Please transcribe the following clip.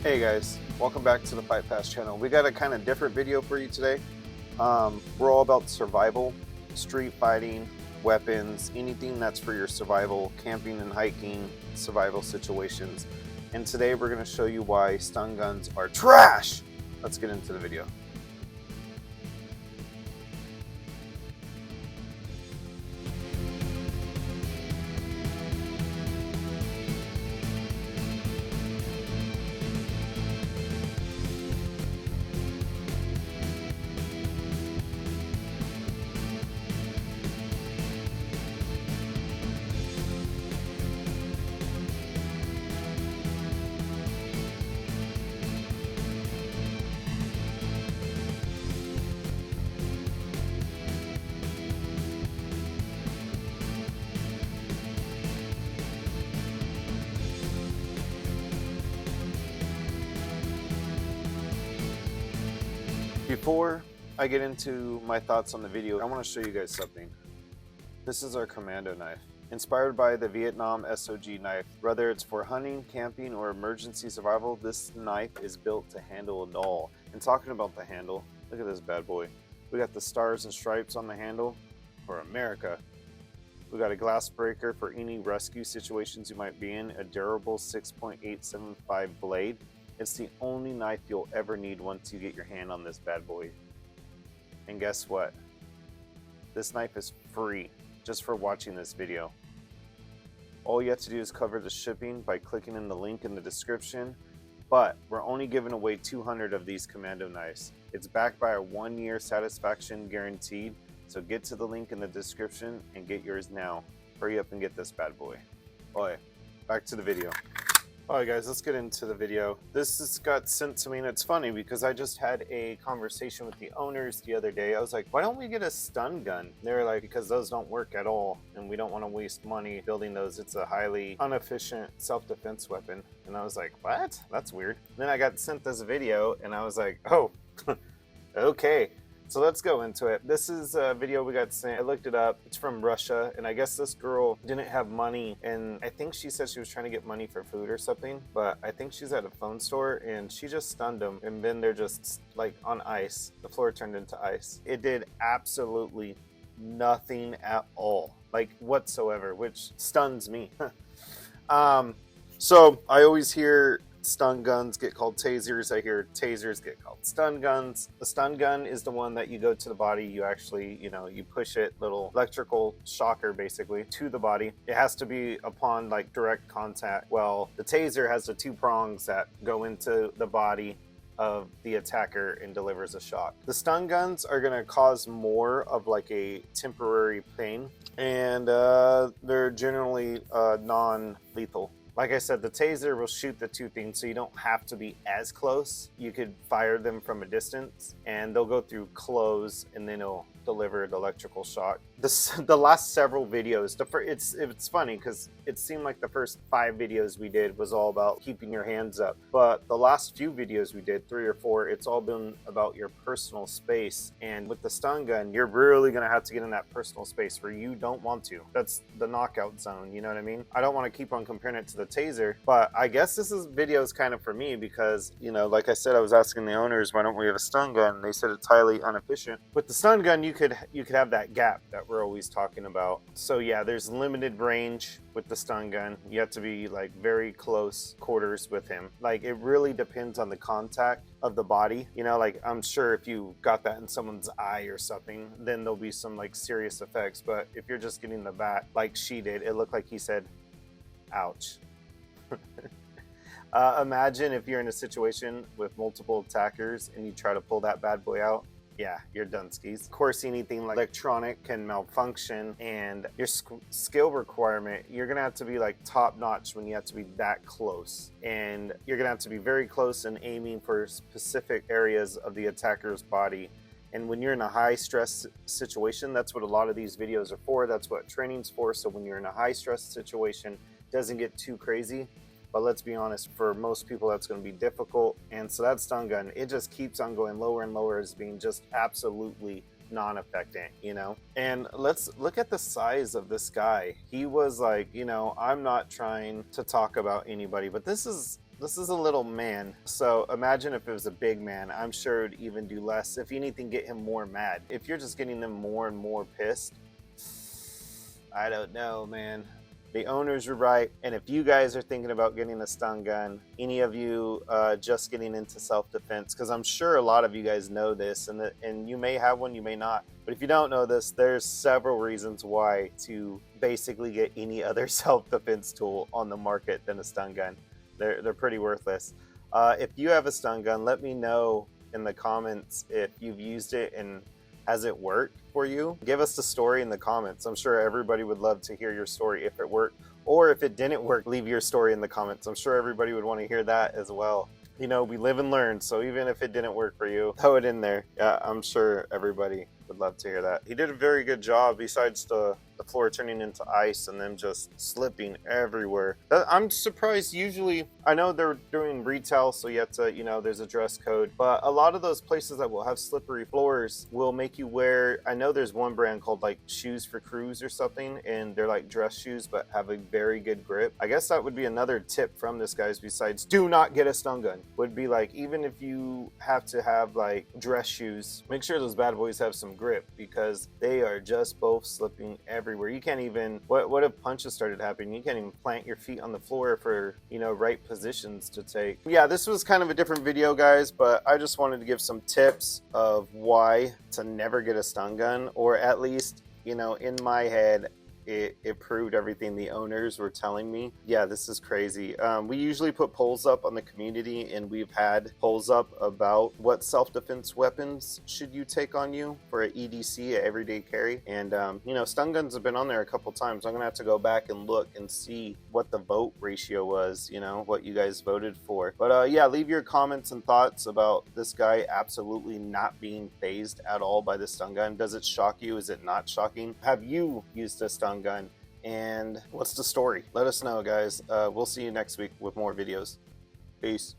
Hey guys, welcome back to the Fightfast channel. We got a kind of different video for you today. We're all about survival, street fighting, weapons, anything that's for your survival, camping and hiking, survival situations. And today we're going to show you why stun guns are trash. Let's get into the video. Before I get into my thoughts on the video, I want to show you guys something. This is our Commando knife. Inspired by the Vietnam SOG knife. Whether it's for hunting, camping, or emergency survival, this knife is built to handle it all. And talking about the handle, look at this bad boy. We got the stars and stripes on the handle for America. We got a glass breaker for any rescue situations you might be in, a durable 6.875 blade. It's the only knife you'll ever need once you get your hand on this bad boy. And guess what? This knife is free just for watching this video. All you have to do is cover the shipping by clicking in the link in the description. But we're only giving away 200 of these Commando knives. It's backed by a 1-year satisfaction guaranteed. So get to the link in the description and get yours now. Hurry up and get this bad boy. Alright, back to the video. Alright guys, let's get into the video. This just got sent to me, and it's funny because I just had a conversation with the owners the other day. I was like, why don't we get a stun gun? They were like, because those don't work at all and we don't want to waste money building those. It's a highly inefficient self-defense weapon. And I was like, what? That's weird. Then I got sent this video and I was like, oh, okay. So let's go into it. This is a video we got sent. I looked it up. It's from Russia, and I guess this girl didn't have money, and I think she said she was trying to get money for food or something, but I think she's at a phone store, and she just stunned them, and then they're just like on ice. The floor turned into ice. It did absolutely nothing at all, like whatsoever, which stuns me. So I always hear stun guns get called tasers. I hear tasers get called stun guns. The stun gun is the one that you go to the body, you actually, you push it, little electrical shocker basically, to the body. It has to be upon like direct contact. Well, the taser has the 2 prongs that go into the body of the attacker and delivers a shock. The stun guns are going to cause more of like a temporary pain, and they're generally non-lethal. Like I said, the taser will shoot the 2 things, so you don't have to be as close. You could fire them from a distance, and they'll go through clothes, and then it'll deliver the electrical shock. The last several videos, it's funny because it seemed like the first 5 videos we did was all about keeping your hands up, but the last few videos we did, 3 or 4, it's all been about your personal space. And with the stun gun, you're really gonna have to get in that personal space where you don't want to. That's the knockout zone, you know what I mean? I don't want to keep on comparing it to the taser, but I guess this video is kind of for me because, like I said, I was asking the owners, why don't we have a stun gun? They said it's highly inefficient. With the stun gun, you could have that gap that we're always talking about. So yeah, there's limited range with the stun gun. You have to be like very close quarters with him. Like it really depends on the contact of the body. Like I'm sure if you got that in someone's eye or something, then there'll be some like serious effects. But if you're just getting the bat like she did, it looked like he said, ouch. Imagine if you're in a situation with multiple attackers and you try to pull that bad boy out. Yeah, you're done skis. Of course, anything like electronic can malfunction, and your skill requirement, you're gonna have to be like top notch when you have to be that close. And you're gonna have to be very close and aiming for specific areas of the attacker's body. And when you're in a high stress situation, that's what a lot of these videos are for. That's what training's for. So when you're in a high stress situation, it doesn't get too crazy. But let's be honest, for most people, that's going to be difficult. And so that stun gun, it just keeps on going lower and lower as being just absolutely non-affecting, And let's look at the size of this guy. He was like, I'm not trying to talk about anybody, but this is This is a little man, so imagine if it was a big man. I'm sure it would even do less. If anything, get him more mad. If you're just getting them more and more pissed, I don't know, man. The owners were right, and if you guys are thinking about getting a stun gun, any of you just getting into self-defense, because I'm sure a lot of you guys know this, and you may have one, you may not, but if you don't know this, there's several reasons why to basically get any other self-defense tool on the market than a stun gun. They're pretty worthless. If you have a stun gun, let me know in the comments if you've used it and has it worked for you. Give us the story in the comments. I'm sure everybody would love to hear your story if it worked, or if it didn't work, leave your story in the comments. I'm sure everybody would want to hear that as well. You know, we live and learn, so even if it didn't work for you, throw it in there. Yeah, I'm sure everybody would love to hear that. He did a very good job, besides the floor turning into ice and them just slipping everywhere. I'm surprised. Usually, I know they're doing retail, so you have to, you know, there's a dress code, but a lot of those places that will have slippery floors will make you wear, I know there's one brand called like Shoes for Crews or something, and they're like dress shoes but have a very good grip. I guess that would be another tip from this, guys, besides do not get a stun gun, would be like, even if you have to have like dress shoes, make sure those bad boys have some grip, because they are just both slipping everywhere. You can't even, what if punches started happening? You can't even plant your feet on the floor for, you know, right positions to take. Yeah, this was kind of a different video, guys, but I just wanted to give some tips of why to never get a stun gun, or at least, you know, in my head, it proved everything the owners were telling me. Yeah, this is crazy. We usually put polls up on the community, and we've had polls up about what self-defense weapons should you take on you for an EDC, an everyday carry. And, you know, stun guns have been on there a couple times. I'm going to have to go back and look and see what the vote ratio was, you know, what you guys voted for. But yeah, leave your comments and thoughts about this guy absolutely not being phased at all by the stun gun. Does it shock you? Is it not shocking? Have you used a stun gun, and what's the story? Let us know, guys. We'll see you next week with more videos. Peace.